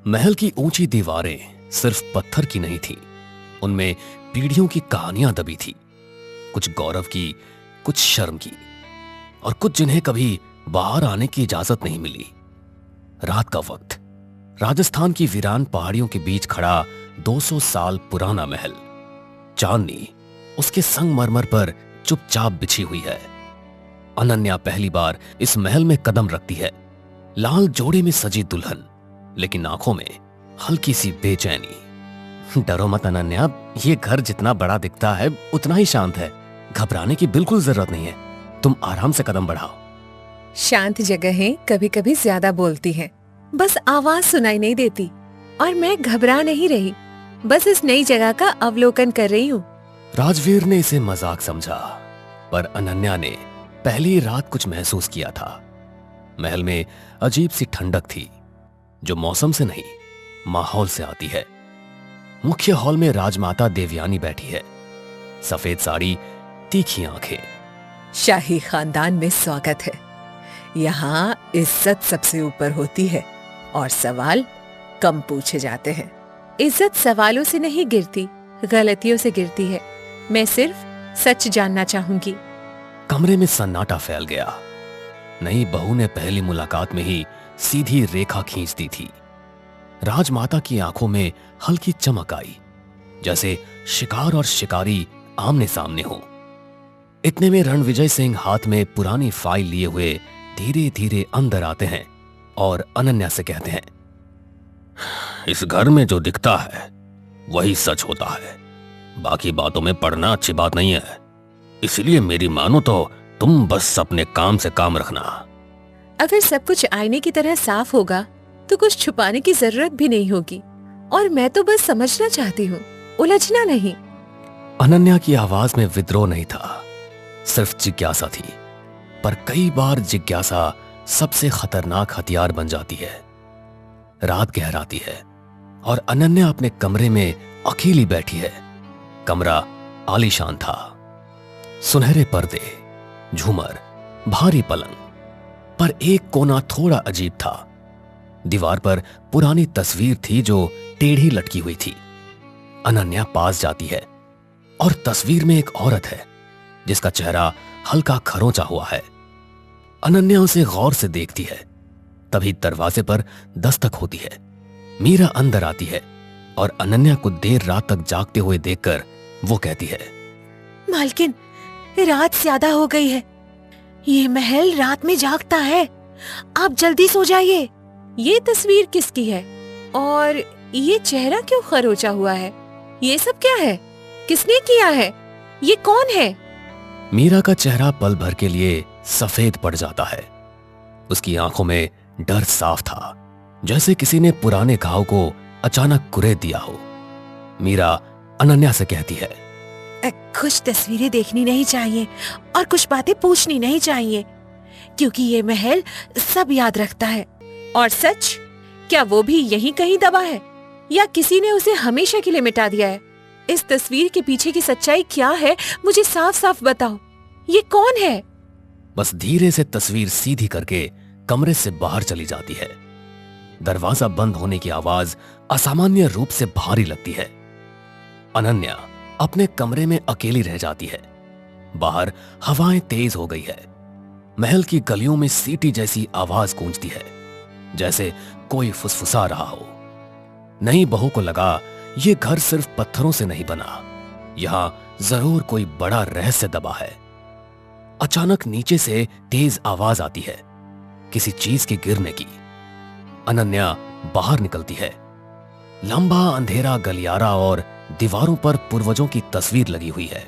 महल की ऊंची दीवारें सिर्फ पत्थर की नहीं थी, उनमें पीढ़ियों की कहानियां दबी थी। कुछ गौरव की, कुछ शर्म की, और कुछ जिन्हें कभी बाहर आने की इजाजत नहीं मिली। रात का वक्त, राजस्थान की वीरान पहाड़ियों के बीच खड़ा 200 साल पुराना महल। चांदनी उसके संगमरमर पर चुपचाप बिछी हुई है। अनन्या पहली बार इस महल में कदम रखती है। लाल जोड़े में सजी दुल्हन, लेकिन आंखों में हल्की सी बेचैनी। डरो मत अनन्या, ये घर जितना बड़ा दिखता है उतना ही शांत है। घबराने की बिल्कुल जरूरत नहीं है, तुम आराम से कदम बढ़ाओ। शांत जगहें कभी कभी ज्यादा बोलती हैं, बस आवाज सुनाई नहीं देती। और मैं घबरा नहीं रही, बस इस नई जगह का अवलोकन कर रही हूँ। राजवीर ने इसे मजाक समझा, पर अनन्या ने पहली रात कुछ महसूस किया था। महल में अजीब सी ठंडक थी, जो मौसम से नहीं, माहौल से आती है। मुख्य हॉल में राजमाता देवयानी बैठी है। सफेद साड़ी, तीखी आंखें। शाही खानदान में स्वागत है। यहाँ इज्जत सबसे ऊपर होती है और सवाल कम पूछे जाते हैं। इज्जत सवालों से नहीं गिरती, गलतियों से गिरती है। मैं सिर्फ सच जानना चाहूंगी। कमरे में सन्नाटा फैल गया। नई बहू ने पहली मुलाकात में ही सीधी रेखा खींच दी थी। राजमाता की आंखों में हल्की चमक आई, जैसे शिकार और शिकारी आमने सामने हो। इतने में रणविजय सिंह हाथ में पुरानी फाइल लिए हुए धीरे धीरे अंदर आते हैं और अनन्या से कहते हैं, इस घर में जो दिखता है वही सच होता है। बाकी बातों में पढ़ना अच्छी बात नहीं है, इसलिए मेरी मानो तो तुम बस अपने काम से काम रखना। अगर सब कुछ आईने की तरह साफ होगा तो कुछ छुपाने की जरूरत भी नहीं होगी। और मैं तो बस समझना चाहती हूँ, उलझना नहीं। अनन्या की आवाज में विद्रोह नहीं था, सिर्फ जिज्ञासा थी। पर कई बार जिज्ञासा सबसे खतरनाक हथियार बन जाती है। रात गहराती है और अनन्या अपने कमरे में अकेली बैठी है। कमरा आलीशान था। सुनहरे पर्दे, झूमर, भारी पलंग, पर एक कोना थोड़ा अजीब था। दीवार पर पुरानी तस्वीर थी जो टेढ़ी लटकी हुई थी। अनन्या पास जाती है और तस्वीर में एक औरत है जिसका चेहरा हल्का खरोंचा हुआ है। अनन्या उसे गौर से देखती है। तभी दरवाजे पर दस्तक होती है। मीरा अंदर आती है और अनन्या को देर रात तक जागते हुए देखकर वो कहती है, मालकिन, रात ज्यादा हो गई है। ये महल रात में जागता है, आप जल्दी सो जाइए। ये तस्वीर किसकी है और ये चेहरा क्यों खरोचा हुआ है? ये सब क्या है? किसने किया है? ये कौन है? मीरा का चेहरा पल भर के लिए सफेद पड़ जाता है। उसकी आंखों में डर साफ था, जैसे किसी ने पुराने घाव को अचानक कुरेद दिया हो। मीरा अनन्या से कहती है, कुछ तस्वीरें देखनी नहीं चाहिए और कुछ बातें पूछनी नहीं चाहिए, क्योंकि ये महल सब याद रखता है। और सच, क्या वो भी यहीं कहीं दबा है या किसी ने उसे हमेशा के लिए मिटा दिया है? इस तस्वीर के पीछे की सच्चाई क्या है, मुझे साफ साफ बताओ। ये कौन है? बस धीरे से तस्वीर सीधी करके कमरे से बाहर चली जाती है। दरवाजा बंद होने की आवाज असामान्य रूप से भारी लगती है। अनन्या अपने कमरे में अकेली रह जाती है। बाहर हवाएं तेज हो गई है। महल की गलियों में सीटी जैसी आवाज गूंजती है, जैसे कोई फुसफुसा रहा हो। नई बहू को लगा ये घर सिर्फ पत्थरों से नहीं बना, यहां जरूर कोई बड़ा रहस्य दबा है। अचानक नीचे से तेज आवाज आती है, किसी चीज के गिरने की। अनन्या बाहर निकलती है। लंबा अंधेरा गलियारा और दीवारों पर पूर्वजों की तस्वीर लगी हुई है।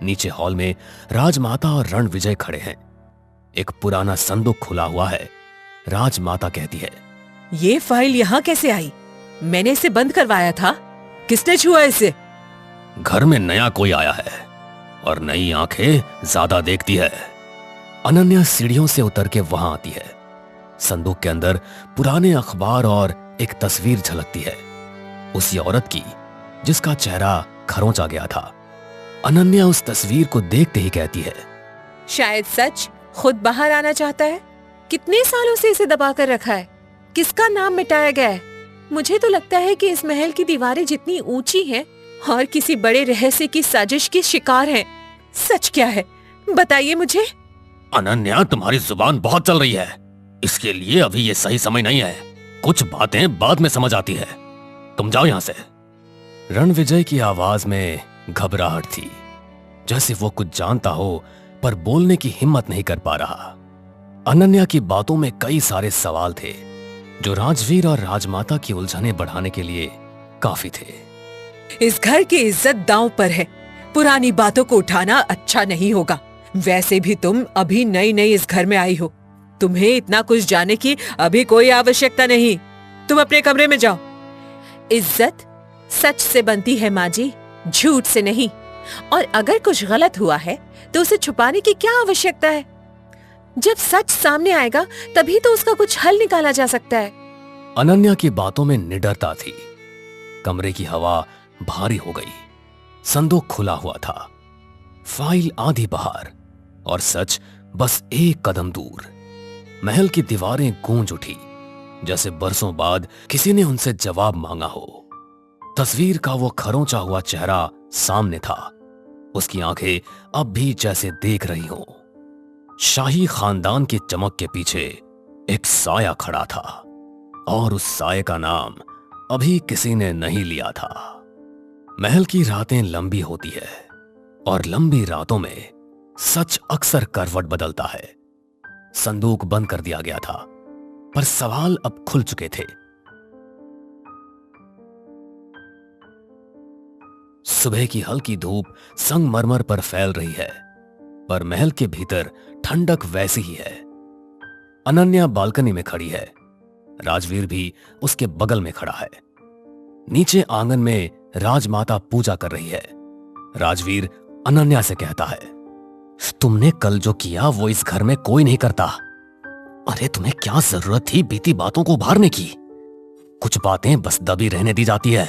नीचे हॉल में राजमाता और रणविजय खड़े हैं। एक पुराना संदूक खुला हुआ है। राजमाता कहती है, ये फाइल यहाँ कैसे आई? मैंने इसे बंद करवाया था। किसने छुआ इसे? घर में नया कोई आया है और नई आंखें ज्यादा देखती है। अनन्या सीढ़ियों से उतर के वहां आती है। संदूक के अंदर पुराने अखबार और एक तस्वीर झलकती है, उसी औरत की जिसका चेहरा खरोंचा गया था। अनन्या उस तस्वीर को देखते ही कहती है, शायद सच खुद बाहर आना चाहता है। कितने सालों से इसे दबाकर रखा है? किसका नाम मिटाया गया है? मुझे तो लगता है कि इस महल की दीवारें जितनी ऊंची हैं और किसी बड़े रहस्य की साजिश के शिकार हैं। सच क्या है, बताइए मुझे। अनन्या, तुम्हारी जुबान बहुत चल रही है। इसके लिए अभी ये सही समय नहीं है। कुछ बातें बाद में समझ आती है। तुम जाओ यहां से। रणविजय की आवाज में घबराहट थी, जैसे वो कुछ जानता हो पर बोलने की हिम्मत नहीं कर पा रहा। अनन्या की बातों में कई सारे सवाल थे जो राजवीर और राजमाता की उलझनें बढ़ाने के लिए काफी थे। इस घर की इज्जत दांव पर है। पुरानी बातों को उठाना अच्छा नहीं होगा। वैसे भी तुम अभी नई नई इस घर में आई हो। तुम्हें इतना कुछ जानने की अभी कोई आवश्यकता नहीं। तुम अपने कमरे में जाओ। इज्जत सच से बनती है माँ जी, झूठ से नहीं। और अगर कुछ गलत हुआ है तो उसे छुपाने की क्या आवश्यकता है? जब सच सामने आएगा तभी तो उसका कुछ हल निकाला जा सकता है। अनन्या की बातों में निडरता थी। कमरे की हवा भारी हो गई। संदूक खुला हुआ था, फाइल आधी बाहर और सच बस एक कदम दूर। महल की दीवारें गूंज उठी, जैसे बरसों बाद किसी ने उनसे जवाब मांगा हो। तस्वीर का वो खरोंचा हुआ चेहरा सामने था। उसकी आंखें अब भी जैसे देख रही हों। शाही खानदान की चमक के पीछे एक साया खड़ा था और उस साये का नाम अभी किसी ने नहीं लिया था। महल की रातें लंबी होती है और लंबी रातों में सच अक्सर करवट बदलता है। संदूक बंद कर दिया गया था, पर सवाल अब खुल चुके थे। सुबह की हल्की धूप संगमरमर पर फैल रही है, पर महल के भीतर ठंडक वैसी ही है। अनन्या बालकनी में खड़ी है। राजवीर भी उसके बगल में खड़ा है। नीचे आंगन में राजमाता पूजा कर रही है। राजवीर अनन्या से कहता है, तुमने कल जो किया वो इस घर में कोई नहीं करता। अरे तुम्हें क्या जरूरत थी बीती बातों को उभारने की? कुछ बातें बस दबी रहने दी जाती है।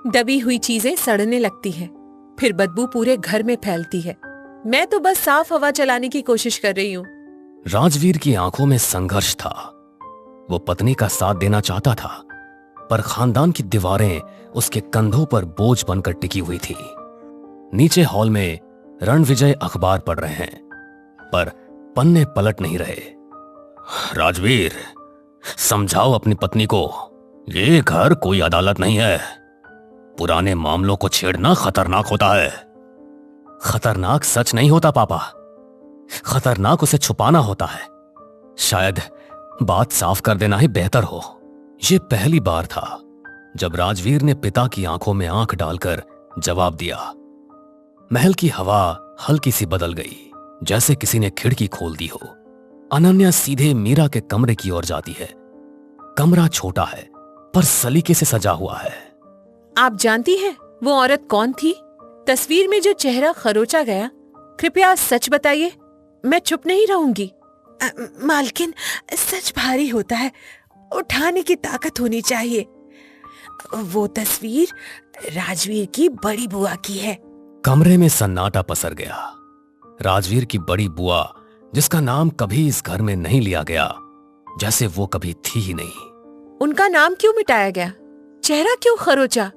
दबी हुई चीजें सड़ने लगती हैं, फिर बदबू पूरे घर में फैलती है। मैं तो बस साफ हवा चलाने की कोशिश कर रही हूँ। राजवीर की आंखों में संघर्ष था। वो पत्नी का साथ देना चाहता था, पर खानदान की दीवारें उसके कंधों पर बोझ बनकर टिकी हुई थी। नीचे हॉल में रणविजय अखबार पढ़ रहे हैं, पर पन्ने पलट नहीं रहे। राजवीर, समझाओ अपनी पत्नी को, ये घर कोई अदालत नहीं है। पुराने मामलों को छेड़ना खतरनाक होता है। खतरनाक सच नहीं होता पापा, खतरनाक उसे छुपाना होता है। शायद बात साफ कर देना ही बेहतर हो। यह पहली बार था जब राजवीर ने पिता की आंखों में आंख डालकर जवाब दिया। महल की हवा हल्की सी बदल गई, जैसे किसी ने खिड़की खोल दी हो। अनन्या सीधे मीरा के कमरे की ओर जाती है। कमरा छोटा है, पर सलीके से सजा हुआ है। आप जानती हैं वो औरत कौन थी? तस्वीर में जो चेहरा खरोचा गया, कृपया सच बताइए, मैं चुप नहीं रहूंगी। मालकिन, सच भारी होता है, उठाने की ताकत होनी चाहिए। वो तस्वीर राजवीर की बड़ी बुआ की है। कमरे में सन्नाटा पसर गया। राजवीर की बड़ी बुआ, जिसका नाम कभी इस घर में नहीं लिया गया, जैसे वो कभी थी ही नहीं। उनका नाम क्यों मिटाया गया? चेहरा क्यों खरोचा?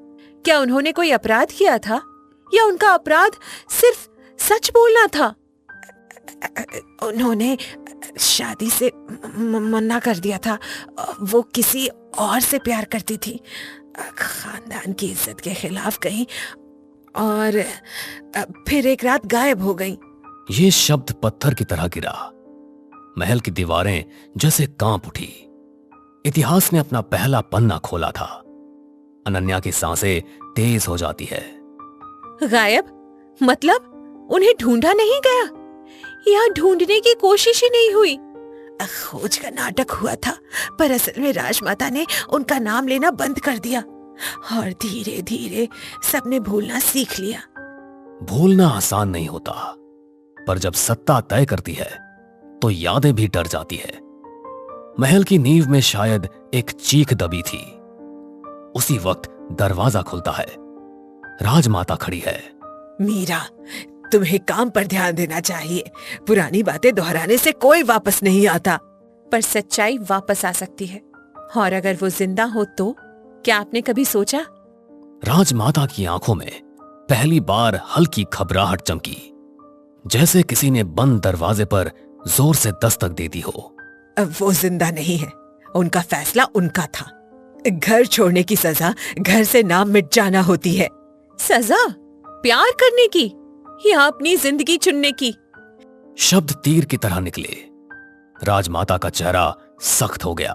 क्या उन्होंने कोई अपराध किया था, या उनका अपराध सिर्फ सच बोलना था? उन्होंने शादी से मना कर दिया था। वो किसी और से प्यार करती थी, खानदान की इज्जत के खिलाफ गई और फिर एक रात गायब हो गई। ये शब्द पत्थर की तरह गिरा। महल की दीवारें जैसे कांप उठी। इतिहास ने अपना पहला पन्ना खोला था। अनन्या की सांसें तेज हो जाती है। गायब मतलब उन्हें ढूंढा नहीं गया, या ढूंढने की कोशिश ही नहीं हुई? खोज का नाटक हुआ था, पर असल में राजमाता ने उनका नाम लेना बंद कर दिया और धीरे धीरे सबने भूलना सीख लिया। भूलना आसान नहीं होता, पर जब सत्ता तय करती है तो यादें भी डर जाती है। महल की नींव में शायद एक चीख दबी थी। उसी वक्त दरवाजा खुलता है। राजमाता खड़ी है। मीरा, तुम्हें काम पर ध्यान देना चाहिए। पुरानी बातें दोहराने से कोई वापस नहीं आता, पर सच्चाई वापस आ सकती है। और अगर वो जिंदा हो तो क्या आपने कभी सोचा? राजमाता की आंखों में पहली बार हल्की घबराहट चमकी, जैसे किसी ने बंद दरवाजे पर जोर से दस्तक दे दी हो। वो जिंदा नहीं है, उनका फैसला उनका था। घर छोड़ने की सजा घर से नाम मिट जाना होती है। सजा प्यार करने की या अपनी जिंदगी चुनने की? शब्द तीर की तरह निकले। राजमाता का चेहरा सख्त हो गया,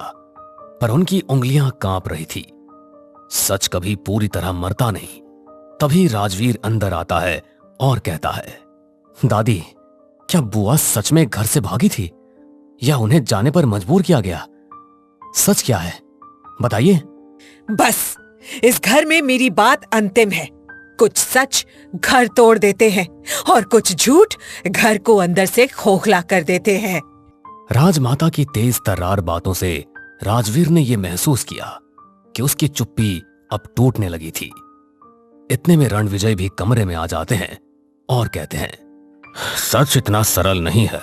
पर उनकी उंगलियां कांप रही थी। सच कभी पूरी तरह मरता नहीं। तभी राजवीर अंदर आता है और कहता है, दादी, क्या बुआ सच में घर से भागी थी या उन्हें जाने पर मजबूर किया गया? सच क्या है, बताइए। बस इस घर में मेरी बात अंतिम है। कुछ सच घर तोड़ देते हैं और कुछ झूठ घर को अंदर से खोखला कर देते हैं। राजमाता की तेज तर्रार बातों से राजवीर ने यह महसूस किया कि उसकी चुप्पी अब टूटने लगी थी। इतने में रणविजय भी कमरे में आ जाते हैं और कहते हैं, सच इतना सरल नहीं है।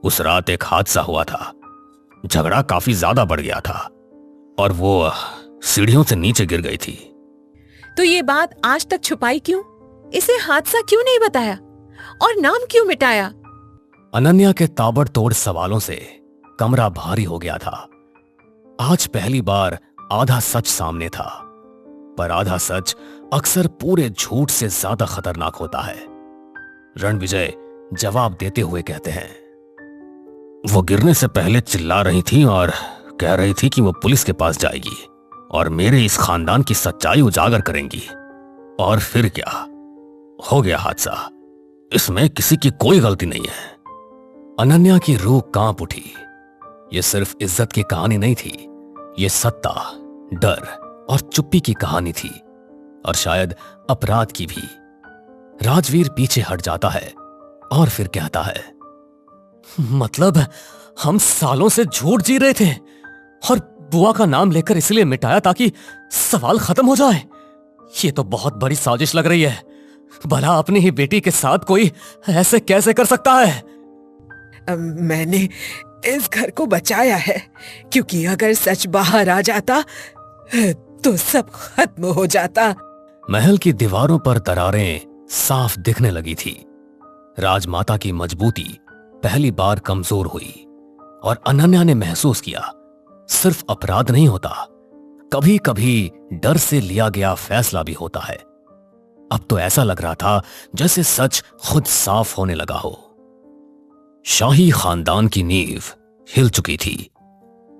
उस रात एक हादसा हुआ था। झगड़ा काफी ज्यादा बढ़ गया था और वो सीढ़ियों से नीचे गिर गई थी। तो ये बात आज तक छुपाई क्यों? इसे हादसा क्यों नहीं बताया और नाम क्यों मिटाया? अनन्या के ताबड़तोड़ सवालों से कमरा भारी हो गया था। आज पहली बार आधा सच सामने था, पर आधा सच अक्सर पूरे झूठ से ज्यादा खतरनाक होता है। रणविजय जवाब देते हुए कहते हैं, वो गिरने से पहले चिल्ला रही थी और कह रही थी कि वो पुलिस के पास जाएगी और मेरे इस खानदान की सच्चाई उजागर करेंगी। और फिर क्या हो गया हादसा। इसमें किसी की कोई गलती नहीं है। अनन्या की रूह कांप उठी। यह सिर्फ इज्जत की कहानी नहीं थी, यह सत्ता, डर और चुप्पी की कहानी थी, और शायद अपराध की भी। राजवीर पीछे हट जाता है और फिर कहता है, मतलब हम सालों से झूठ जी रहे थे और बुआ का नाम लेकर इसलिए मिटाया ताकि सवाल खत्म हो जाए। ये तो बहुत बड़ी साजिश लग रही है। भला अपनी ही बेटी के साथ कोई ऐसे कैसे कर सकता है? मैंने इस घर को बचाया है, क्योंकि अगर सच बाहर आ जाता तो सब खत्म हो जाता। महल की दीवारों पर दरारें साफ दिखने लगी थी। राजमाता की मजबूती पहली बार कमजोर हुई और अनन्या ने महसूस किया, सिर्फ अपराध नहीं होता, कभी कभी डर से लिया गया फैसला भी होता है। अब तो ऐसा लग रहा था जैसे सच खुद साफ होने लगा हो। शाही खानदान की नींव हिल चुकी थी।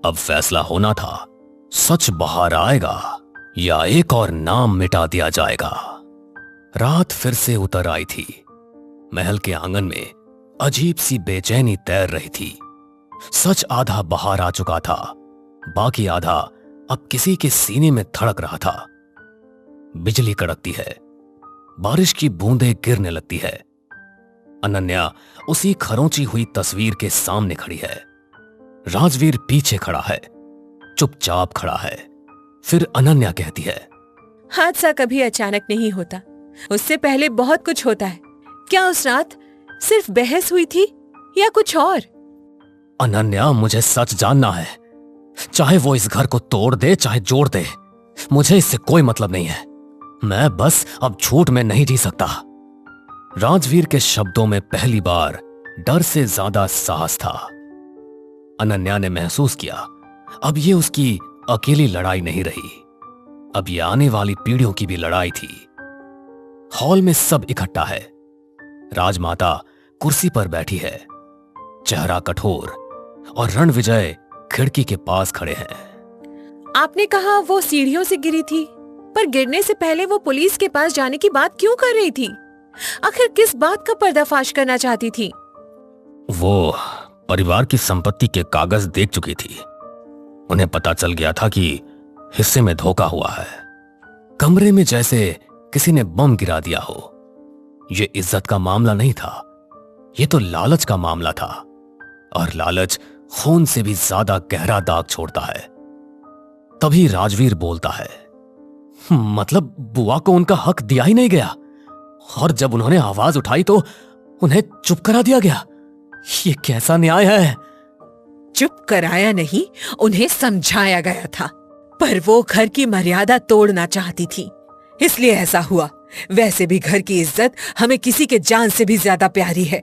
अब फैसला होना था, सच बाहर आएगा या एक और नाम मिटा दिया जाएगा। रात फिर से उतर आई थी। महल के आंगन में अजीब सी बेचैनी तैर रही थी। सच आधा बाहर आ चुका था, बाकी आधा अब किसी के सीने में धड़क रहा था। बिजली कड़कती है, बारिश की बूंदें गिरने लगती है। अनन्या उसी खरोंची हुई तस्वीर के सामने खड़ी है। राजवीर पीछे खड़ा है, चुपचाप खड़ा है। फिर अनन्या कहती है, हादसा कभी अचानक नहीं होता, उससे पहले बहुत कुछ होता है। क्या उस रात सिर्फ बहस हुई थी या कुछ और? अनन्या, मुझे सच जानना है। चाहे वो इस घर को तोड़ दे चाहे जोड़ दे, मुझे इससे कोई मतलब नहीं है। मैं बस अब झूठ में नहीं जी सकता। राजवीर के शब्दों में पहली बार डर से ज्यादा साहस था। अनन्या ने महसूस किया, अब ये उसकी अकेली लड़ाई नहीं रही, अब ये आने वाली पीढ़ियों की भी लड़ाई थी। हॉल में सब इकट्ठा है। राजमाता कुर्सी पर बैठी है, चेहरा कठोर, और रणविजय खिड़की के पास खड़े हैं। आपने कहा वो सीढ़ियों से गिरी थी, पर गिरने से पहले वो पुलिस के पास जाने की बात क्यों कर रही थी? आखिर किस बात का पर्दाफाश करना चाहती थी? वो परिवार की संपत्ति के कागज देख चुकी थी। उन्हें पता चल गया था कि हिस्से में धोखा हुआ है। कमरे में जैसे किसी ने बम गिरा दिया हो। यह इज्जत का मामला नहीं था, यह तो लालच का मामला था, और लालच खून से भी ज्यादा गहरा दाग छोड़ता है। तभी राजवीर बोलता है, मतलब बुआ को उनका हक दिया ही नहीं गया, और जब उन्होंने आवाज उठाई तो उन्हें चुप करा दिया गया। ये कैसा न्याय है? चुप कराया नहीं, उन्हें समझाया गया था। पर वो घर की मर्यादा तोड़ना चाहती थी, इसलिए ऐसा हुआ। वैसे भी घर की इज्जत हमें किसी के जान से भी ज्यादा प्यारी है।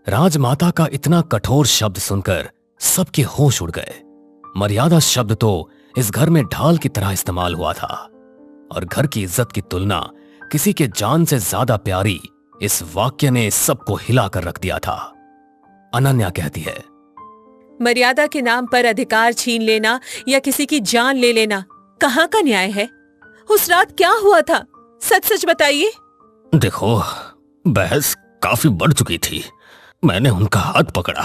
राजमाता का इतना कठोर शब्द सुनकर सबके होश उड़ गए। मर्यादा शब्द तो इस घर में ढाल की तरह इस्तेमाल हुआ था, और घर की इज्जत की तुलना किसी के जान से ज्यादा प्यारी इस वाक्य ने सबको हिलाकर रख दिया था। अनन्या कहती है, मर्यादा के नाम पर अधिकार छीन लेना या किसी की जान ले लेना कहाँ का न्याय है? उस रात क्या हुआ था, सच सच बताइए। देखो, बहस काफी बढ़ चुकी थी। मैंने उनका हाथ पकड़ा,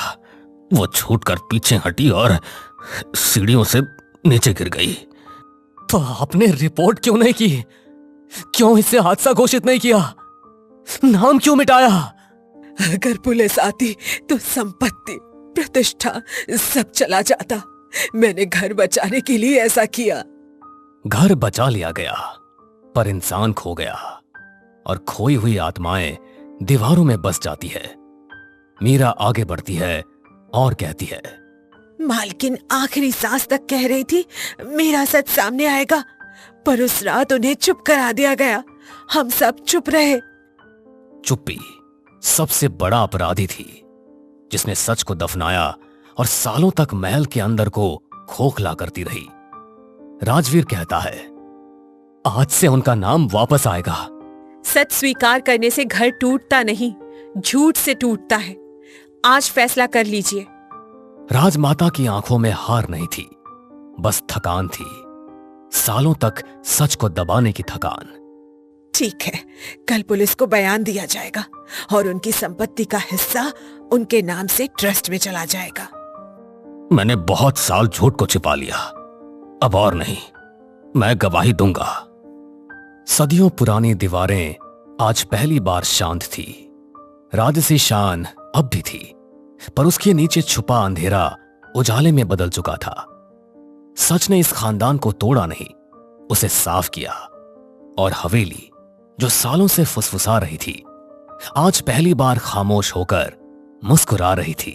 वो छूटकर पीछे हटी और सीढ़ियों से नीचे गिर गई। तो आपने रिपोर्ट क्यों नहीं की? क्यों इसे हादसा घोषित नहीं किया? नाम क्यों मिटाया? अगर पुलिस आती तो संपत्ति, प्रतिष्ठा सब चला जाता। मैंने घर बचाने के लिए ऐसा किया। घर बचा लिया गया, पर इंसान खो गया, और खोई हुई आत्माएं दीवारों में बस जाती है। मीरा आगे बढ़ती है और कहती है, मालकिन आखिरी सांस तक कह रही थी मेरा सच सामने आएगा, पर उस रात उन्हें चुप करा दिया गया। हम सब चुप रहे। चुप्पी सबसे बड़ा अपराधी थी, जिसने सच को दफनाया और सालों तक महल के अंदर को खोखला करती रही। राजवीर कहता है, आज से उनका नाम वापस आएगा। सच स्वीकार करने से घर टूटता नहीं, झूठ से टूटता है। आज फैसला कर लीजिए। राजमाता की आंखों में हार नहीं थी, बस थकान थी, सालों तक सच को दबाने की थकान। ठीक है, कल पुलिस को बयान दिया जाएगा और उनकी संपत्ति का हिस्सा उनके नाम से ट्रस्ट में चला जाएगा। मैंने बहुत साल झूठ को छिपा लिया, अब और नहीं, मैं गवाही दूंगा। सदियों पुरानी दीवारें आज पहली बार शांत थी। राजसी शान अब भी थी, पर उसके नीचे छुपा अंधेरा उजाले में बदल चुका था। सच ने इस खानदान को तोड़ा नहीं, उसे साफ किया, और हवेली जो सालों से फुसफुसा रही थी, आज पहली बार खामोश होकर मुस्कुरा रही थी।